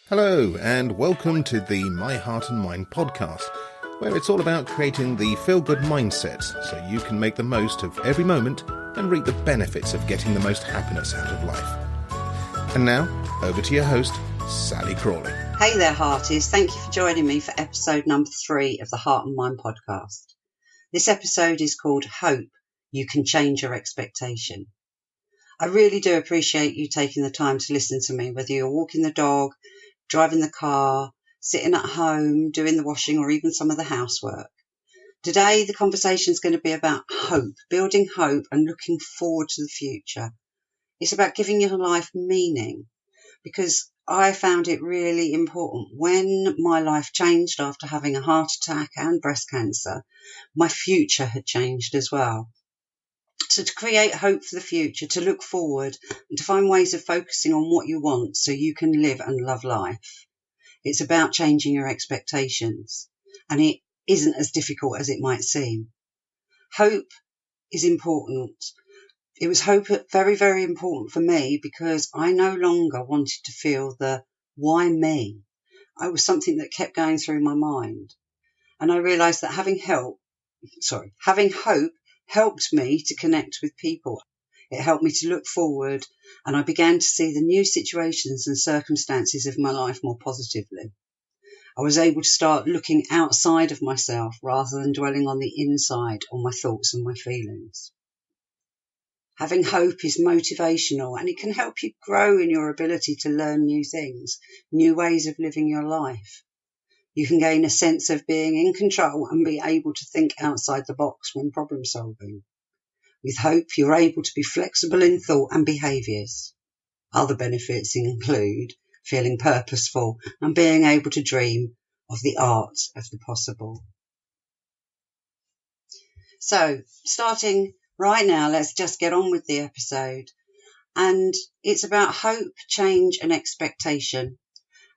Hello, and welcome to the My Heart and Mind podcast, where it's all about creating the feel-good mindset so you can make the most of every moment and reap the benefits of getting the most happiness out of life. And now, over to your host, Sally Crawley. Hey there, Hearties. Thank you for joining me for episode number 3 of the Heart and Mind podcast. This episode is called Hope You Can Change Your Expectation. I really do appreciate you taking the time to listen to me, whether you're walking the dog, driving the car, sitting at home, doing the washing, or even some of the housework. Today, the conversation is going to be about hope, building hope and looking forward to the future. It's about giving your life meaning, because I found it really important. When my life changed after having a heart attack and breast cancer, my future had changed as well. So to create hope for the future, to look forward and to find ways of focusing on what you want so you can live and love life. It's about changing your expectations, and it isn't as difficult as it might seem. Hope is important. It was very, very important for me because I no longer wanted to feel the why me. It was something that kept going through my mind. And I realised that having hope helped me to connect with people. It helped me to look forward, and I began to see the new situations and circumstances of my life more positively. I was able to start looking outside of myself rather than dwelling on the inside, on my thoughts and my feelings. Having hope is motivational, and it can help you grow in your ability to learn new things, new ways of living your life. You can gain a sense of being in control and be able to think outside the box when problem solving. With hope, you're able to be flexible in thought and behaviours. Other benefits include feeling purposeful and being able to dream of the art of the possible. So, starting right now, let's just get on with the episode. And it's about hope, change and expectation.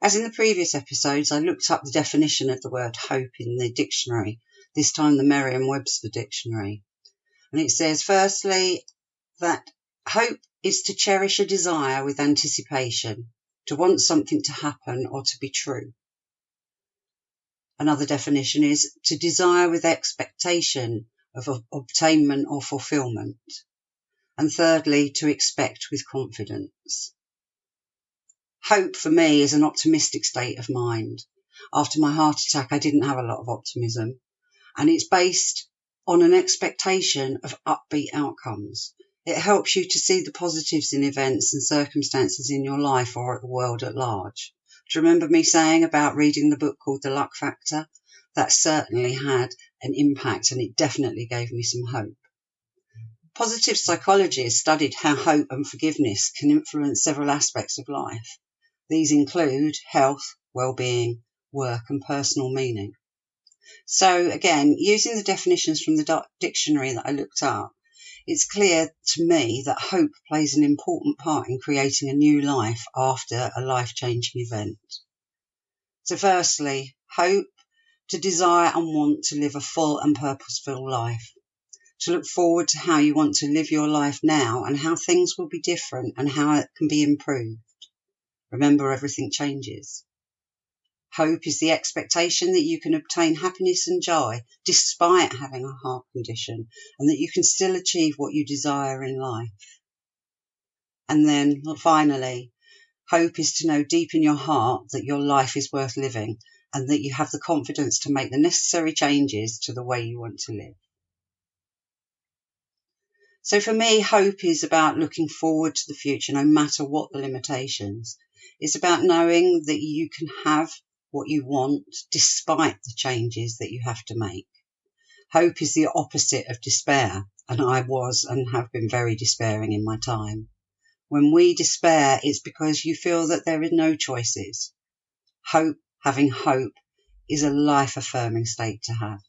As in the previous episodes, I looked up the definition of the word hope in the dictionary, this time the Merriam-Webster dictionary. And it says, firstly, that hope is to cherish a desire with anticipation, to want something to happen or to be true. Another definition is to desire with expectation of obtainment or fulfillment. And thirdly, to expect with confidence. Hope for me is an optimistic state of mind. After my heart attack, I didn't have a lot of optimism, and it's based on an expectation of upbeat outcomes. It helps you to see the positives in events and circumstances in your life or at the world at large. Do you remember me saying about reading the book called The Luck Factor? That certainly had an impact, and it definitely gave me some hope. Positive psychology has studied how hope and forgiveness can influence several aspects of life. These include health, well-being, work and personal meaning. So again, using the definitions from the dictionary that I looked up, it's clear to me that hope plays an important part in creating a new life after a life-changing event. So firstly, hope, to desire and want to live a full and purposeful life. To look forward to how you want to live your life now and how things will be different and how it can be improved. Remember, everything changes. Hope is the expectation that you can obtain happiness and joy despite having a heart condition, and that you can still achieve what you desire in life. And then finally, hope is to know deep in your heart that your life is worth living and that you have the confidence to make the necessary changes to the way you want to live. So for me, hope is about looking forward to the future, no matter what the limitations. It's about knowing that you can have what you want despite the changes that you have to make. Hope is the opposite of despair, and I was and have been very despairing in my time. When we despair, it's because you feel that there are no choices. Having hope, is a life-affirming state to have.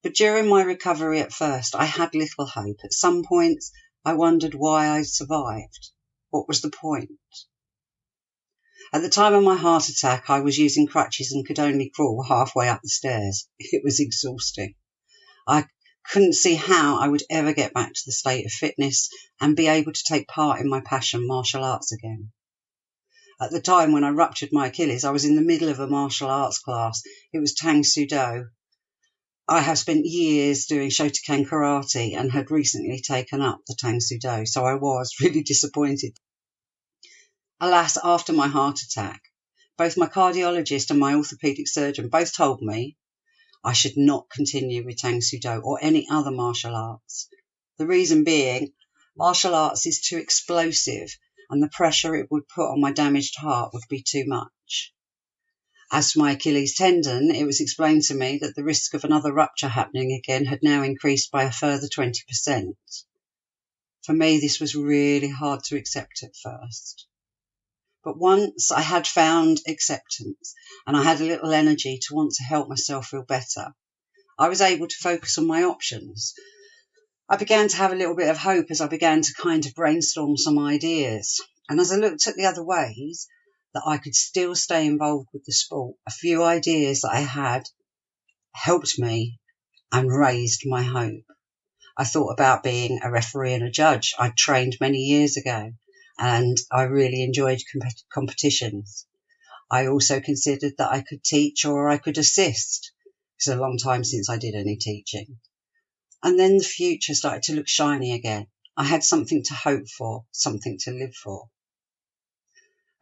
But during my recovery at first, I had little hope. At some points, I wondered why I survived. What was the point? At the time of my heart attack, I was using crutches and could only crawl halfway up the stairs. It was exhausting. I couldn't see how I would ever get back to the state of fitness and be able to take part in my passion, martial arts, again. At the time when I ruptured my Achilles, I was in the middle of a martial arts class. It was Tang Soo Do. I have spent years doing Shotokan karate and had recently taken up the Tang Soo Do, so I was really disappointed. Alas, after my heart attack, both my cardiologist and my orthopaedic surgeon both told me I should not continue with Tang Soo Do or any other martial arts. The reason being, martial arts is too explosive and the pressure it would put on my damaged heart would be too much. As for my Achilles tendon, it was explained to me that the risk of another rupture happening again had now increased by a further 20%. For me, this was really hard to accept at first. But once I had found acceptance and I had a little energy to want to help myself feel better, I was able to focus on my options. I began to have a little bit of hope as I began to kind of brainstorm some ideas. And as I looked at the other ways that I could still stay involved with the sport, a few ideas that I had helped me and raised my hope. I thought about being a referee and a judge. I trained many years ago and I really enjoyed competitions. I also considered that I could teach or I could assist. It's a long time since I did any teaching. And then the future started to look shiny again. I had something to hope for, something to live for.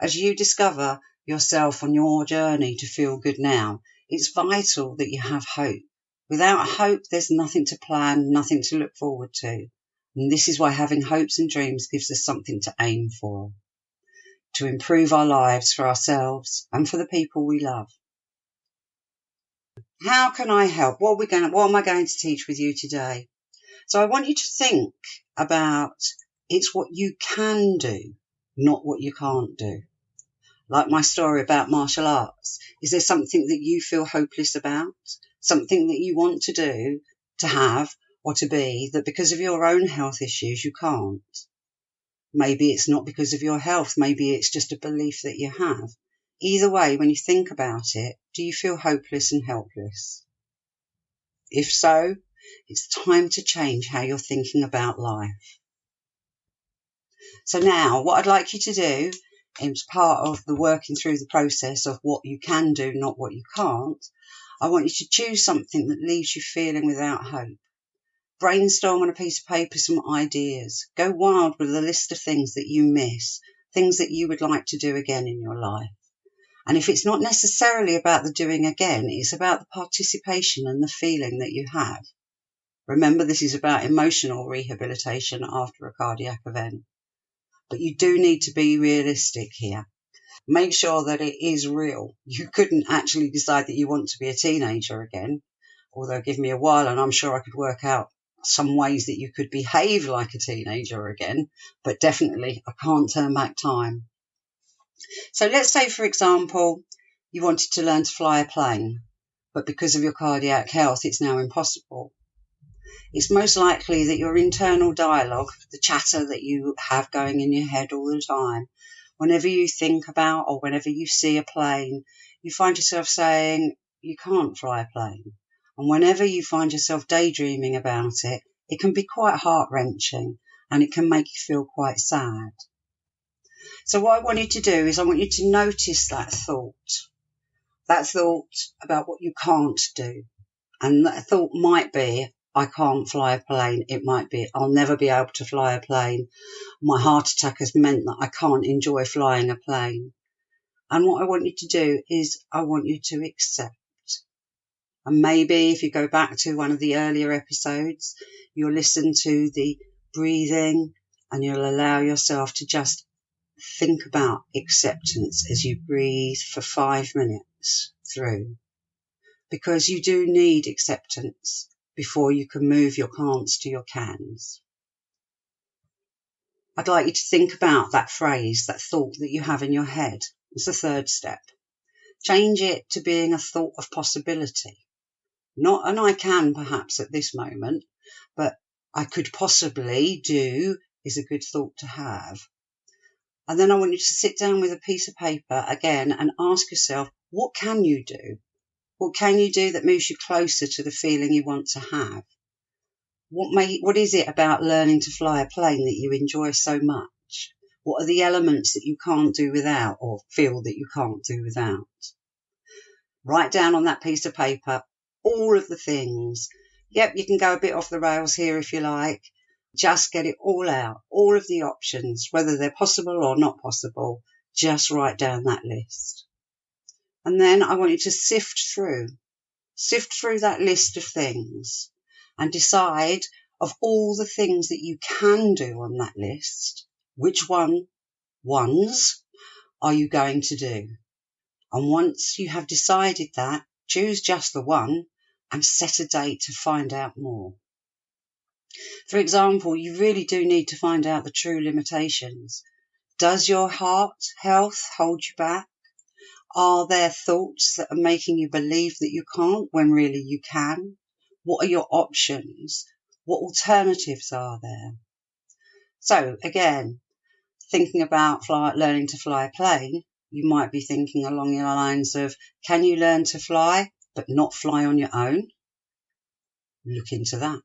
As you discover yourself on your journey to feel good now, it's vital that you have hope. Without hope, there's nothing to plan, nothing to look forward to. And this is why having hopes and dreams gives us something to aim for, to improve our lives for ourselves and for the people we love. How can I help? What am I going to teach with you today? So I want you to think about it's what you can do, not what you can't do. Like my story about martial arts. Is there something that you feel hopeless about? Something that you want to do, to have, or to be, that because of your own health issues you can't? Maybe it's not because of your health. Maybe it's just a belief that you have. Either way, when you think about it, do you feel hopeless and helpless? If so, it's time to change how you're thinking about life. So now, what I'd like you to do, as part of the working through the process of what you can do, not what you can't, I want you to choose something that leaves you feeling without hope. Brainstorm on a piece of paper some ideas. Go wild with a list of things that you miss, things that you would like to do again in your life. And if it's not necessarily about the doing again, it's about the participation and the feeling that you have. Remember, this is about emotional rehabilitation after a cardiac event. But you do need to be realistic here. Make sure that it is real. You couldn't actually decide that you want to be a teenager again, although give me a while and I'm sure I could work out some ways that you could behave like a teenager again, but definitely I can't turn back time. So let's say, for example, you wanted to learn to fly a plane, but because of your cardiac health, it's now impossible. It's most likely that your internal dialogue, the chatter that you have going in your head all the time, whenever you think about or whenever you see a plane, you find yourself saying you can't fly a plane. And whenever you find yourself daydreaming about it, it can be quite heart-wrenching and it can make you feel quite sad. So what I want you to do is I want you to notice that thought about what you can't do. And that thought might be, I can't fly a plane. It might be, I'll never be able to fly a plane. My heart attack has meant that I can't enjoy flying a plane. And what I want you to do is I want you to accept. And maybe if you go back to one of the earlier episodes, you'll listen to the breathing and you'll allow yourself to just think about acceptance as you breathe for 5 minutes through. Because you do need acceptance before you can move your can'ts to your cans. I'd like you to think about that phrase, that thought that you have in your head. It's the third step. Change it to being a thought of possibility. Not an I can perhaps at this moment, but I could possibly do is a good thought to have. And then I want you to sit down with a piece of paper again and ask yourself, what can you do? What can you do that moves you closer to the feeling you want to have? What is it about learning to fly a plane that you enjoy so much? What are the elements that you can't do without or feel that you can't do without? Write down on that piece of paper all of the things. Yep, you can go a bit off the rails here if you like. Just get it all out, all of the options, whether they're possible or not possible. Just write down that list. And then I want you to sift through that list of things and decide of all the things that you can do on that list, which ones are you going to do? And once you have decided that, choose just the one and set a date to find out more. For example, you really do need to find out the true limitations. Does your heart health hold you back? Are there thoughts that are making you believe that you can't when really you can? What are your options? What alternatives are there? So again, thinking about learning to fly a plane, you might be thinking along the lines of, can you learn to fly but not fly on your own? Look into that.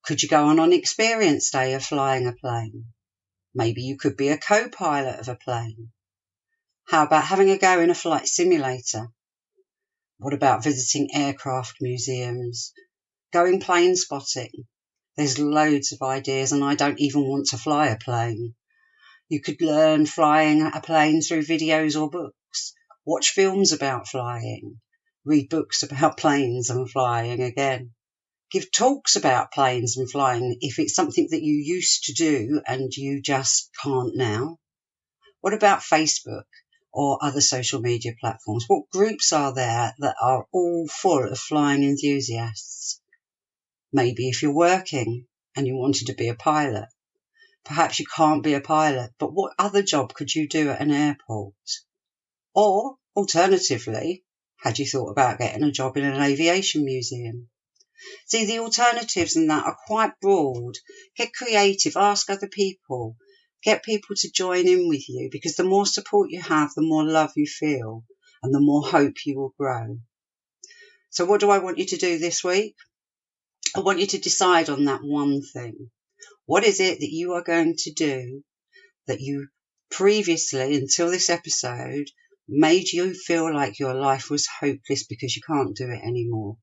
Could you go on an experience day of flying a plane? Maybe you could be a co-pilot of a plane. How about having a go in a flight simulator? What about visiting aircraft museums? Going plane spotting? There's loads of ideas, and I don't even want to fly a plane. You could learn flying a plane through videos or books. Watch films about flying. Read books about planes and flying again. Give talks about planes and flying if it's something that you used to do and you just can't now. What about Facebook or other social media platforms? What groups are there that are all full of flying enthusiasts? Maybe if you're working and you wanted to be a pilot, perhaps you can't be a pilot, but what other job could you do at an airport? Or, alternatively, had you thought about getting a job in an aviation museum? See, the alternatives in that are quite broad. Get creative, ask other people, get people to join in with you, because the more support you have, the more love you feel and the more hope you will grow. So what do I want you to do this week? I want you to decide on that one thing. What is it that you are going to do that you previously, until this episode, made you feel like your life was hopeless because you can't do it anymore?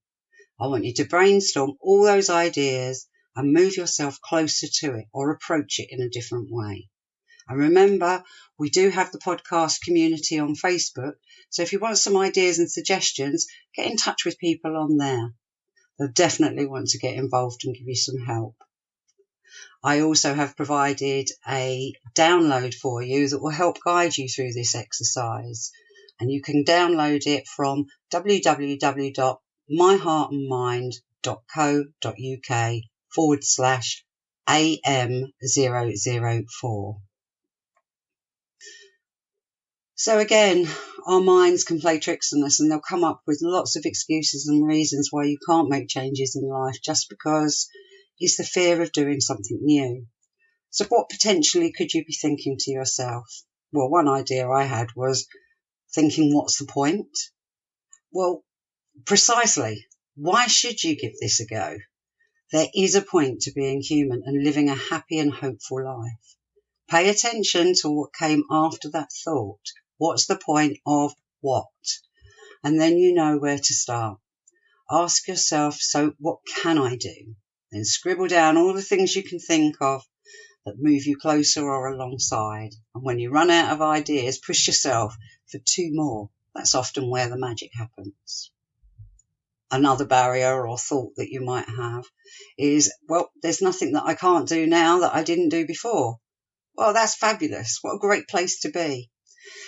I want you to brainstorm all those ideas and move yourself closer to it or approach it in a different way. And remember, we do have the podcast community on Facebook. So if you want some ideas and suggestions, get in touch with people on there. They'll definitely want to get involved and give you some help. I also have provided a download for you that will help guide you through this exercise. And you can download it from www.myheartandmind.co.uk/AM004. So again, our minds can play tricks on us and they'll come up with lots of excuses and reasons why you can't make changes in life just because it's the fear of doing something new. So what potentially could you be thinking to yourself? Well, one idea I had was thinking, what's the point? Well, precisely. Why should you give this a go? There is a point to being human and living a happy and hopeful life. Pay attention to what came after that thought. What's the point of what? And then you know where to start. Ask yourself, so what can I do? Then scribble down all the things you can think of that move you closer or alongside. And when you run out of ideas, push yourself for 2 more. That's often where the magic happens. Another barrier or thought that you might have is, well, there's nothing that I can't do now that I didn't do before. Well, that's fabulous. What a great place to be.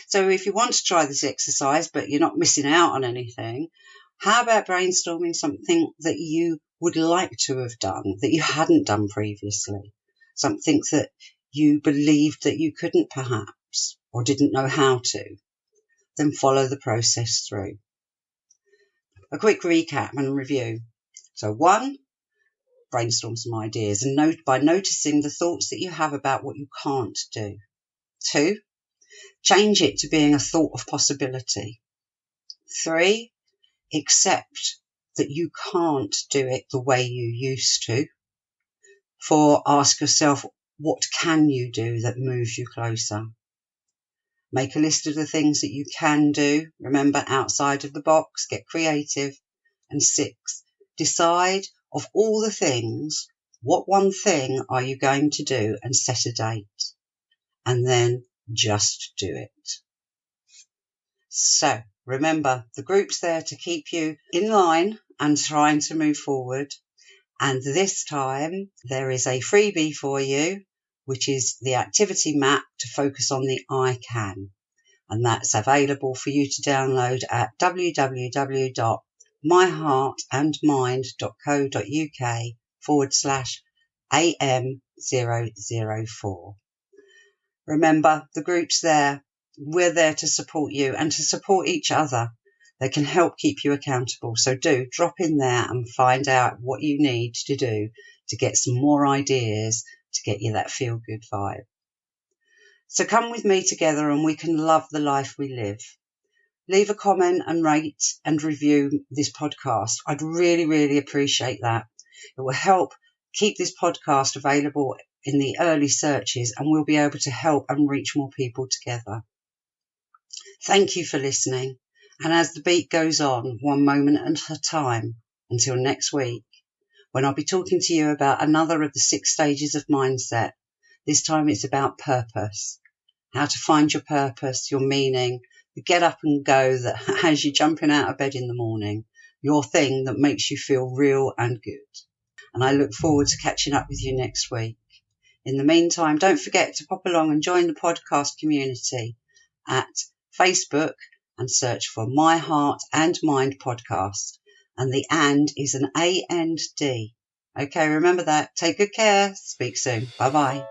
So if you want to try this exercise, but you're not missing out on anything, how about brainstorming something that you would like to have done, that you hadn't done previously? Something that you believed that you couldn't perhaps, or didn't know how to. Then follow the process through. A quick recap and review. So 1, brainstorm some ideas and note by noticing the thoughts that you have about what you can't do. 2, change it to being a thought of possibility. 3, accept that you can't do it the way you used to. 4, ask yourself, what can you do that moves you closer? Make a list of the things that you can do. Remember, outside of the box, get creative. And 6, decide of all the things, what one thing are you going to do, and set a date. And then just do it. So remember, the group's there to keep you in line and trying to move forward. And this time there is a freebie for you, which is the activity map to focus on the I can. And that's available for you to download at www.myheartandmind.co.uk/AM004. Remember, the group's there. We're there to support you and to support each other. They can help keep you accountable. So do drop in there and find out what you need to do to get some more ideas to get you that feel-good vibe. So come with me together and we can love the life we live. Leave a comment and rate and review this podcast. I'd really, really appreciate that. It will help keep this podcast available in the early searches, and we'll be able to help and reach more people together. Thank you for listening. And as the beat goes on, one moment at a time, until next week, when I'll be talking to you about another of the 6 stages of mindset. This time it's about purpose, how to find your purpose, your meaning, the get up and go that has you jumping out of bed in the morning, your thing that makes you feel real and good. And I look forward to catching up with you next week. In the meantime, don't forget to pop along and join the podcast community at Facebook and search for My Heart and Mind Podcast. And the and is an A-N-D. Okay, remember that. Take good care. Speak soon. Bye-bye.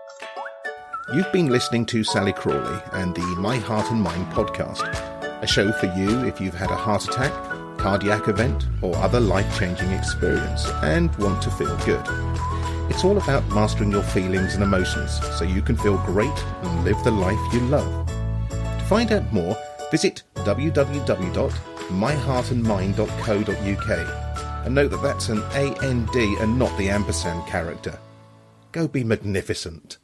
You've been listening to Sally Crawley and the My Heart and Mind podcast, a show for you if you've had a heart attack, cardiac event or other life-changing experience and want to feel good. It's all about mastering your feelings and emotions so you can feel great and live the life you love. To find out more, visit www.myheartandmind.co.uk and note that that's an AND and not the ampersand character. Go be magnificent.